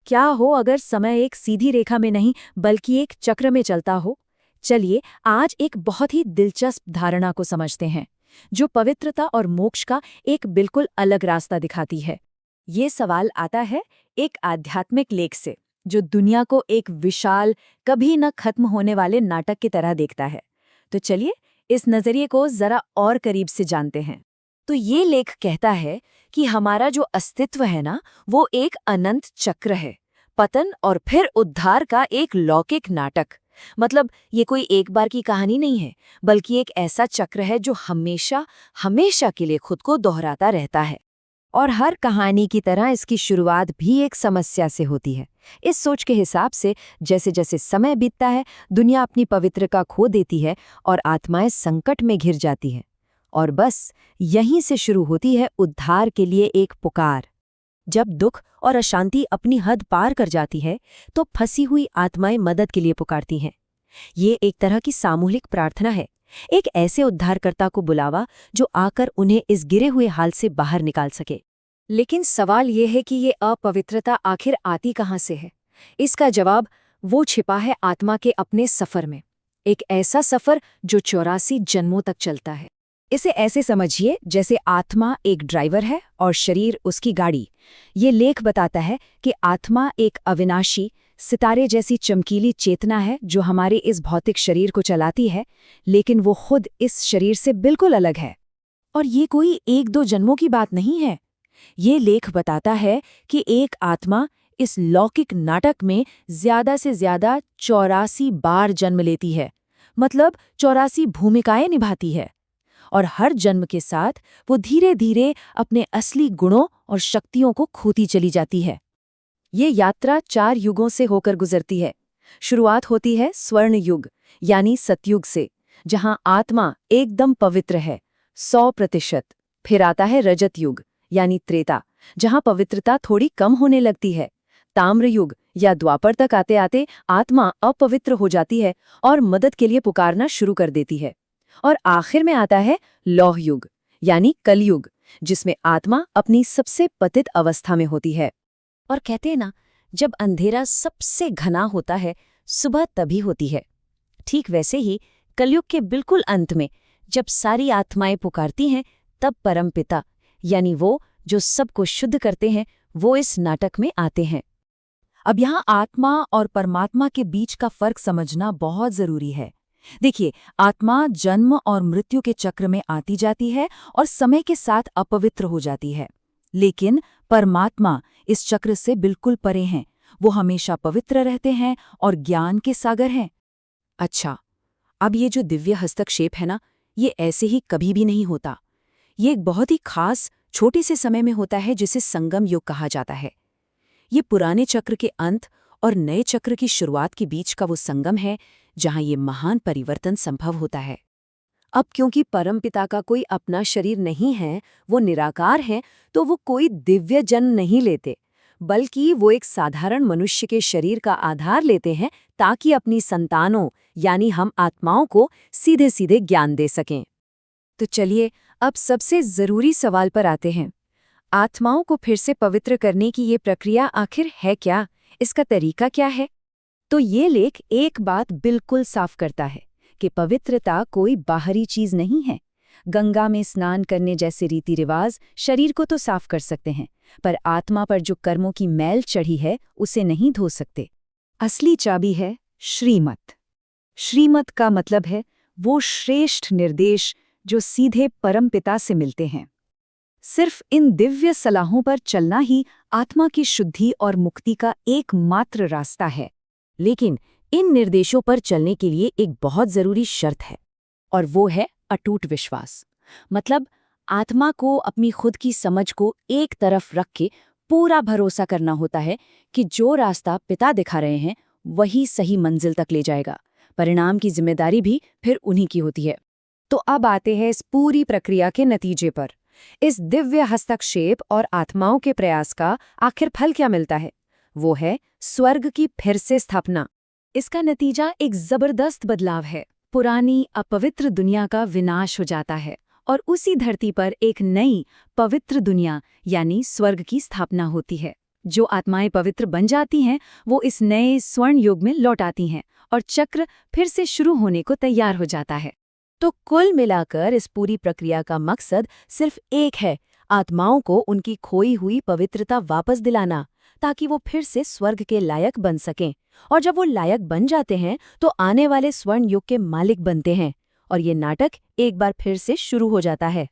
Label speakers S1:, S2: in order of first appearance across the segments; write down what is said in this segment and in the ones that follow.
S1: क्या हो अगर समय एक सीधी रेखा में नहीं बल्कि एक चक्र में चलता हो? चलिए आज एक बहुत ही दिलचस्प धारणा को समझते हैं, जो पवित्रता और मोक्ष का एक बिल्कुल अलग रास्ता दिखाती है। ये सवाल आता है एक आध्यात्मिक लेख से, जो दुनिया को एक विशाल, कभी न खत्म होने वाले नाटक की तरह देखता है। तो चलिए इस नजरिए को जरा और करीब से जानते हैं। तो ये लेख कहता है कि हमारा जो अस्तित्व है ना, वो एक अनंत चक्र है, पतन और फिर उद्धार का एक लौकिक नाटक। मतलब ये कोई एक बार की कहानी नहीं है, बल्कि एक ऐसा चक्र है जो हमेशा हमेशा के लिए खुद को दोहराता रहता है। और हर कहानी की तरह इसकी शुरुआत भी एक समस्या से होती है। इस सोच के हिसाब से जैसे जैसे समय बीतता है, दुनिया अपनी पवित्रता खो देती है और आत्माएं संकट में घिर जाती हैं। और बस यहीं से शुरू होती है उद्धार के लिए एक पुकार। जब दुख और अशांति अपनी हद पार कर जाती है, तो फंसी हुई आत्माएं मदद के लिए पुकारती हैं। ये एक तरह की सामूहिक प्रार्थना है, एक ऐसे उद्धारकर्ता को बुलावा जो आकर उन्हें इस गिरे हुए हाल से बाहर निकाल सके। लेकिन सवाल ये है कि ये अपवित्रता आखिर आती कहाँ से है? इसका जवाब वो छिपा है आत्मा के अपने सफर में, एक ऐसा सफर जो 84 जन्मों तक चलता है। इसे ऐसे समझिए जैसे आत्मा एक ड्राइवर है और शरीर उसकी गाड़ी। ये लेख बताता है कि आत्मा एक अविनाशी, सितारे जैसी चमकीली चेतना है जो हमारे इस भौतिक शरीर को चलाती है, लेकिन वो खुद इस शरीर से बिल्कुल अलग है। और ये कोई एक दो जन्मों की बात नहीं है। ये लेख बताता है कि एक आत्मा इस लौकिक नाटक में ज्यादा से ज्यादा 84 बार जन्म लेती है, मतलब 84 भूमिकाएं निभाती है। और हर जन्म के साथ वो धीरे धीरे अपने असली गुणों और शक्तियों को खोती चली जाती है। ये यात्रा 4 युगों से होकर गुजरती है। शुरुआत होती है स्वर्ण युग यानी सतयुग से, जहां आत्मा एकदम पवित्र है 100%। फिर आता है रजत युग यानी त्रेता, जहां पवित्रता थोड़ी कम होने लगती है। ताम्र युग या द्वापर तक आते आते आत्मा अपवित्र हो जाती है और मदद के लिए पुकारना शुरू कर देती है। और आखिर में आता है लौह युग यानी कलयुग, जिसमें आत्मा अपनी सबसे पतित अवस्था में होती है। और कहते हैं ना, जब अंधेरा सबसे घना होता है, सुबह तभी होती है। ठीक वैसे ही कलयुग के बिल्कुल अंत में जब सारी आत्माएं पुकारती हैं, तब परमपिता यानी वो जो सबको शुद्ध करते हैं, वो इस नाटक में आते हैं। अब यहाँ आत्मा और परमात्मा के बीच का फर्क समझना बहुत जरूरी है। देखिए, आत्मा जन्म और मृत्यु के चक्र में आती जाती है और समय के साथ अपवित्र हो जाती है, लेकिन परमात्मा इस चक्र से बिल्कुल परे हैं। वो हमेशा पवित्र रहते हैं और ज्ञान के सागर हैं। अच्छा, अब ये जो दिव्य हस्तक्षेप है ना, ये ऐसे ही कभी भी नहीं होता। ये एक बहुत ही खास छोटे से समय में होता है, जिसे संगम युग कहा जाता है। ये पुराने चक्र के अंत और नए चक्र की शुरुआत के बीच का वो संगम है, जहां ये महान परिवर्तन संभव होता है। अब क्योंकि परमपिता का कोई अपना शरीर नहीं है, वो निराकार हैं, तो वो कोई दिव्य जन्म नहीं लेते, बल्कि वो एक साधारण मनुष्य के शरीर का आधार लेते हैं, ताकि अपनी संतानों यानी हम आत्माओं को सीधे सीधे ज्ञान दे सकें। तो चलिए अब सबसे जरूरी सवाल पर आते हैं। आत्माओं को फिर से पवित्र करने की ये प्रक्रिया आखिर है क्या? इसका तरीका क्या है? तो ये लेख एक बात बिल्कुल साफ करता है कि पवित्रता कोई बाहरी चीज नहीं है। गंगा में स्नान करने जैसे रीति रिवाज शरीर को तो साफ कर सकते हैं, पर आत्मा पर जो कर्मों की मैल चढ़ी है, उसे नहीं धो सकते। असली चाबी है श्रीमत। श्रीमत का मतलब है वो श्रेष्ठ निर्देश जो सीधे परमपिता से मिलते हैं। सिर्फ इन दिव्य सलाहों पर चलना ही आत्मा की शुद्धि और मुक्ति का एकमात्र रास्ता है। लेकिन इन निर्देशों पर चलने के लिए एक बहुत जरूरी शर्त है, और वो है अटूट विश्वास। मतलब आत्मा को अपनी खुद की समझ को एक तरफ रख के पूरा भरोसा करना होता है कि जो रास्ता पिता दिखा रहे हैं, वही सही मंजिल तक ले जाएगा। परिणाम की जिम्मेदारी भी फिर उन्हीं की होती है। तो अब आते हैं इस पूरी प्रक्रिया के नतीजे पर। इस दिव्य हस्तक्षेप और आत्माओं के प्रयास का आखिर फल क्या मिलता है? वो है स्वर्ग की फिर से स्थापना। इसका नतीजा एक जबरदस्त बदलाव है। पुरानी अपवित्र दुनिया का विनाश हो जाता है और उसी धरती पर एक नई पवित्र दुनिया यानी स्वर्ग की स्थापना होती है। जो आत्माएं पवित्र बन जाती हैं वो इस नए स्वर्ण युग में लौट आती हैं और चक्र फिर से शुरू होने को तैयार हो जाता है। तो कुल मिलाकर इस पूरी प्रक्रिया का मकसद सिर्फ एक है, आत्माओं को उनकी खोई हुई पवित्रता वापस दिलाना, ताकि वो फिर से स्वर्ग के लायक बन सकें। और जब वो लायक बन जाते हैं तो आने वाले स्वर्ण युग के मालिक बनते हैं और ये नाटक एक बार फिर से शुरू हो जाता है।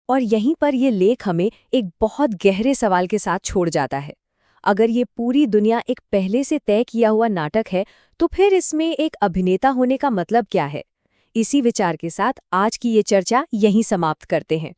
S1: और यहीं पर ये लेख हमें एक बहुत गहरे सवाल के साथ छोड़ जाता है। अगर ये पूरी दुनिया एक पहले से तय किया हुआ नाटक है, तो फिर इसमें एक अभिनेता होने का मतलब क्या है? इसी विचार के साथ आज की ये चर्चा यहीं समाप्त करते हैं।